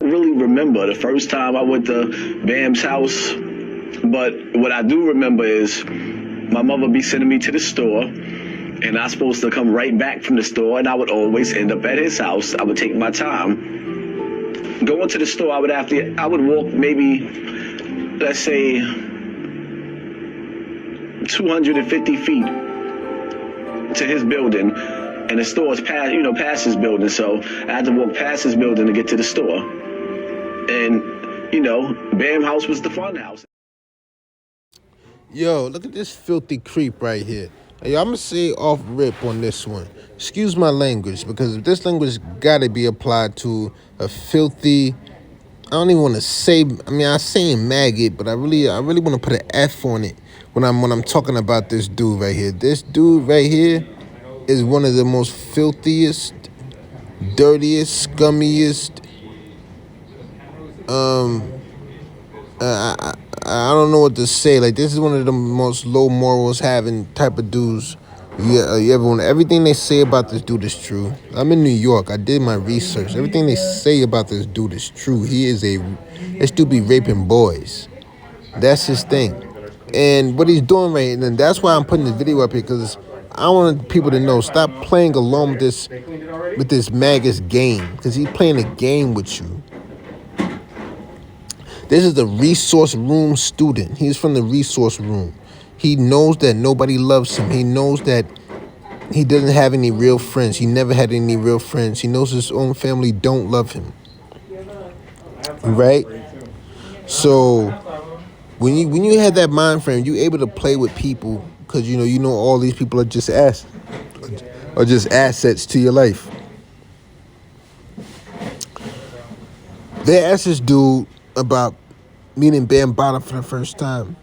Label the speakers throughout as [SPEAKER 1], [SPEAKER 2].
[SPEAKER 1] don't really remember the first time I went to Bam's house, but what I do remember is my mother be sending me to the store, and I was supposed to come right back from the store, and I would always end up at his house. I would take my time. Going to the store, I would walk maybe, let's say, 250 feet to his building, and the store is past his building, so I had to walk past his building to get to the store. And, Bam House was the fun house.
[SPEAKER 2] Yo, look at this filthy creep right here. Hey, I'm going to say off rip on this one. Excuse my language, because this language got to be applied to a filthy, I don't even want to say, I'm saying maggot, but I really want to put an F on it when I'm talking about this dude right here. This dude right here is one of the most filthiest, dirtiest, scummiest, I don't know what to say. Like, this is one of the most low morals having type of dudes you ever want. Everything they say about this dude is true. I'm in New York. I did my research. Everything they say about this dude is true. This dude be raping boys. That's his thing. And what he's doing right now, and that's why I'm putting this video up here, because I want people to know, stop playing along with this Magus game, because he's playing a game with you. This is the resource room student. He's from the resource room. He knows that nobody loves him. He knows that he doesn't have any real friends. He never had any real friends. He knows his own family don't love him. Right? So when you have that mind frame, you're able to play with people, because you know all these people are just assets to your life. They asked this dude about meeting Bam Bottom for the first time,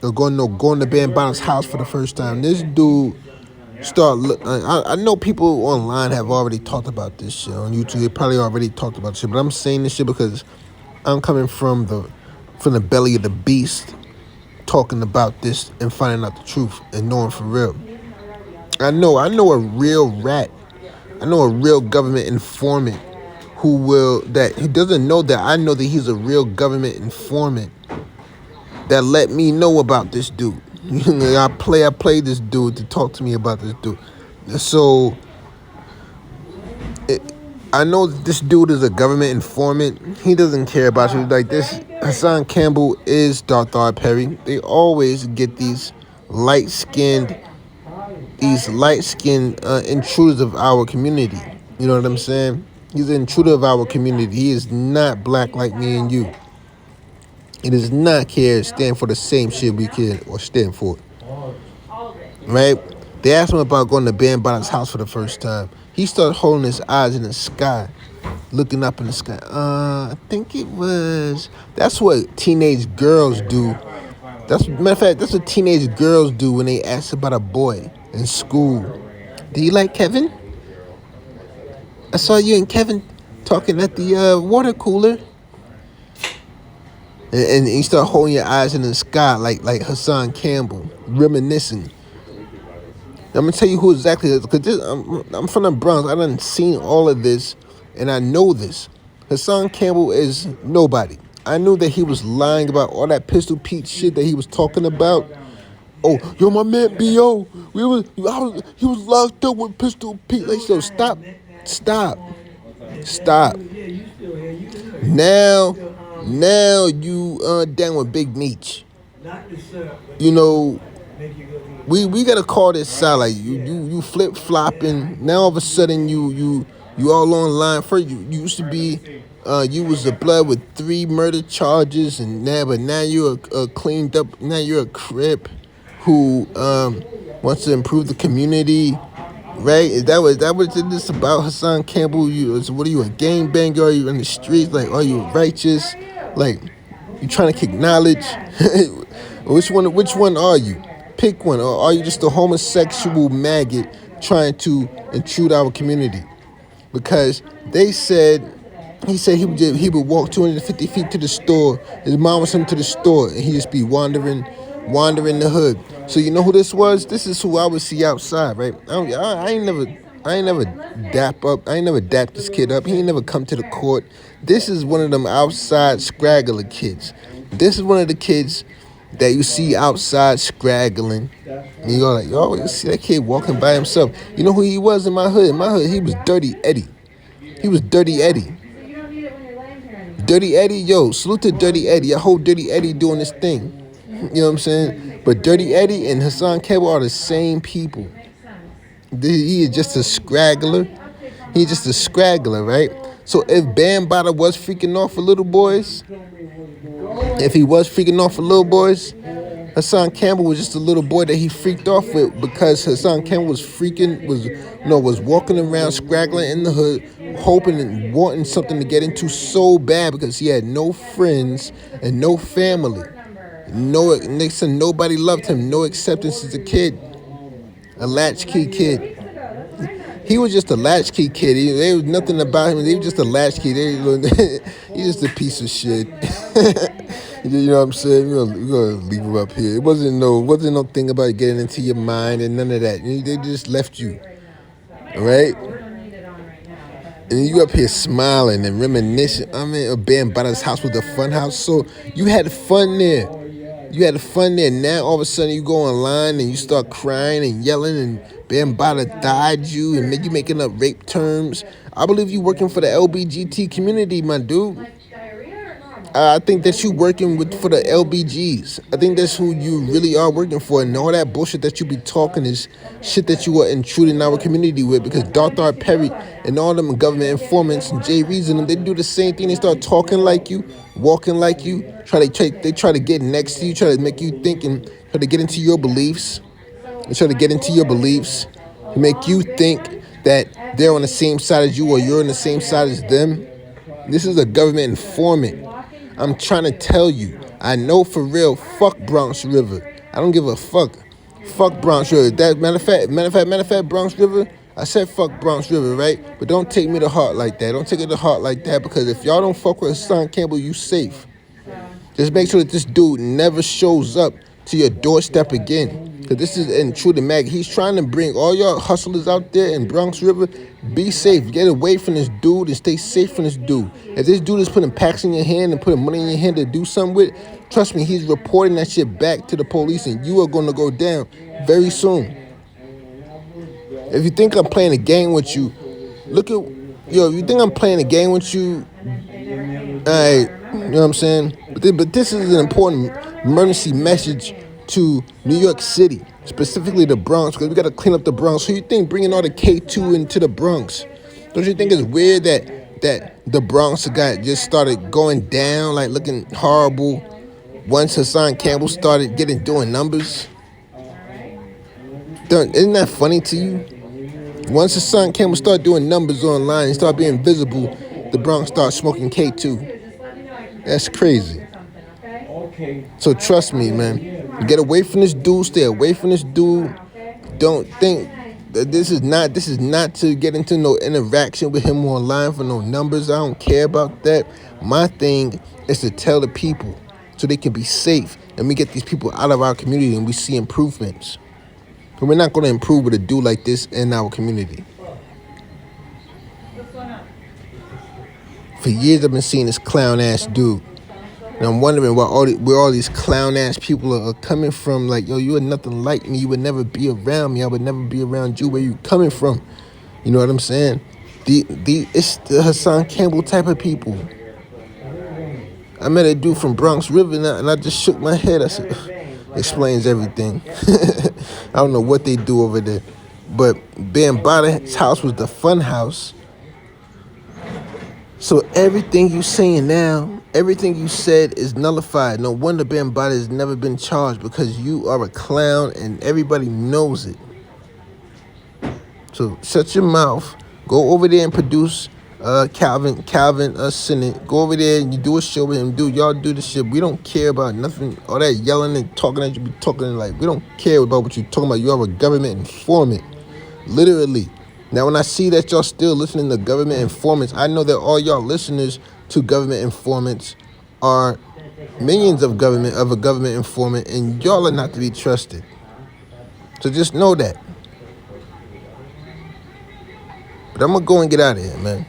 [SPEAKER 2] or going to Bam Bottom's house for the first time. This dude I know people online have already talked about this shit on YouTube. They probably already talked about this shit, but I'm saying this shit because I'm coming from the belly of the beast, talking about this and finding out the truth and knowing for real. I know a real rat. I know a real government informant who doesn't know that I know that he's a real government informant that let me know about this dude. I play this dude to talk to me about this dude. So I know that this dude is a government informant. He doesn't care about you. Like, this Hassan Campbell is Darthar Perry. They always get these light-skinned intruders of our community. You know what I'm saying? He's an intruder of our community. He is not black like me and you. He does not stand for the same shit we care or stand for. Right? They asked him about going to Bam Bottom's house for the first time. He started holding his eyes in the sky, looking up in the sky. I think it was... That's what teenage girls do. Matter of fact, that's what teenage girls do when they ask about a boy in school. Do you like Kevin? I saw you and Kevin talking at the water cooler. And you start holding your eyes in the sky like Hassan Campbell, reminiscing. I'm going to tell you who exactly is, because I'm from the Bronx. I done seen all of this, and I know this. Hassan Campbell is nobody. I knew that he was lying about all that Pistol Pete shit that he was talking about. Oh, yo, my man B.O., he was locked up with Pistol Pete. Like, so stop. Now you down with Big Meech. We gotta call this out. Like, you flip flopping. Now all of a sudden you all online. First you used to be you was a blood with 3 murder charges, but now you're cleaned up. Now you're a Crip who wants to improve the community. Right? Is that what it is about, Hassan Campbell? What are you, a gangbanger? Are you in the streets? Like, are you righteous? Like, you trying to kick knowledge? Which one are you? Pick one. Or are you just a homosexual maggot trying to intrude our community? Because he said he would walk 250 feet to the store. His mom was him to the store, and he just be wandering the hood. So you know who this was? This is who I would see outside, right? I ain't never dap this kid up. He ain't never come to the court This is one of them outside scraggler kids. This is one of the kids that you see outside scraggling. And you're like, yo, you see that kid walking by himself. You know who he was in my hood? In my hood, he was Dirty Eddie. He was Dirty Eddie. Dirty Eddie, yo, salute to Dirty Eddie. I hope Dirty Eddie doing this thing. You know what I'm saying? But Dirty Eddie and Hassan Campbell are the same people. He is just a scraggler. He's just a scraggler, right? So if Bam Bada was freaking off for little boys, if he was freaking off for little boys, Hassan Campbell was just a little boy that he freaked off with because Hassan Campbell was walking around scraggling in the hood, hoping and wanting something to get into so bad because he had no friends and no family. Nobody loved him, no acceptance as a kid, a latchkey kid. He was just a latchkey kid. There was nothing about him. He was just a latchkey. He's just a piece of shit. You know what I'm saying? We're gonna leave him up here. It wasn't no thing about getting into your mind and none of that. They just left you, right? And you up here smiling and reminiscing. I mean, Bam Bada's house was a fun house, so you had fun there. You had fun there. Now all of a sudden you go online and you start crying and yelling and Bam Bada died you and you making up rape terms. I believe you working for the LBGT community, my dude. I think that you working for the LBGs. I think that's who you really are working for. And all that bullshit that you be talking is shit that you are intruding our community with. Because Dr. Perry and all them government informants and Jay Reason, they do the same thing. They start talking like you, walking like you. They try to get next to you, try to make you think and try to get into your beliefs. They try to get into your beliefs to make you think that they're on the same side as you or you're on the same side as them. This is a government informant. I'm trying to tell you, I know for real, fuck Bronx River. I don't give a fuck. Fuck Bronx River. Matter of fact, Bronx River, I said fuck Bronx River, right? But don't take me to heart like that. Don't take it to heart like that because if y'all don't fuck with Hassan Campbell, you safe. Just make sure that this dude never shows up to your doorstep again. Because this is Intruder Mag. He's trying to bring all y'all hustlers out there in Bronx River, be safe. Get away from this dude and stay safe from this dude. If this dude is putting packs in your hand and putting money in your hand to do something with, trust me, he's reporting that shit back to the police and you are going to go down very soon. If you think I'm playing a game with you, if you think I'm playing a game with you, alright, you know what I'm saying? But this is an important emergency message to New York City, specifically the Bronx, because we got to clean up the Bronx. So you think bringing all the K2 into the Bronx, don't you think it's weird that the Bronx just started going down, like looking horrible once Hassan Campbell started doing numbers? Isn't that funny to you? Once Hassan Campbell started doing numbers online and started being visible, the Bronx started smoking K2. That's crazy. So trust me, man. Get away from this dude. Stay away from this dude. Don't think that this is not to get into no interaction with him online for no numbers. I don't care about that. My thing is to tell the people so they can be safe and we get these people out of our community and we see improvements. But we're not going to improve with a dude like this in our community. For years I've been seeing this clown ass dude. And I'm wondering where all these clown ass people are coming from. Like, yo, you are nothing like me. You would never be around me. I would never be around you. Where you coming from? You know what I'm saying? It's the Hassan Campbell type of people. I met a dude from Bronx River and I just shook my head. I said, explains everything. I don't know what they do over there. But Bam Bada's house was the fun house. So everything you saying now, everything you said is nullified. No wonder Bam Bada has never been charged because you are a clown and everybody knows it. So shut your mouth. Go over there and produce Calvin Sinnott. Go over there and you do a show with him. Dude, y'all do the shit. We don't care about nothing. All that yelling and talking that you be talking like. We don't care about what you're talking about. You are a government informant. Literally. Now, when I see that y'all still listening to government informants, I know that all y'all listeners to government informants are minions of a government informant, and y'all are not to be trusted. So just know that. But I'm going to go and get out of here, man.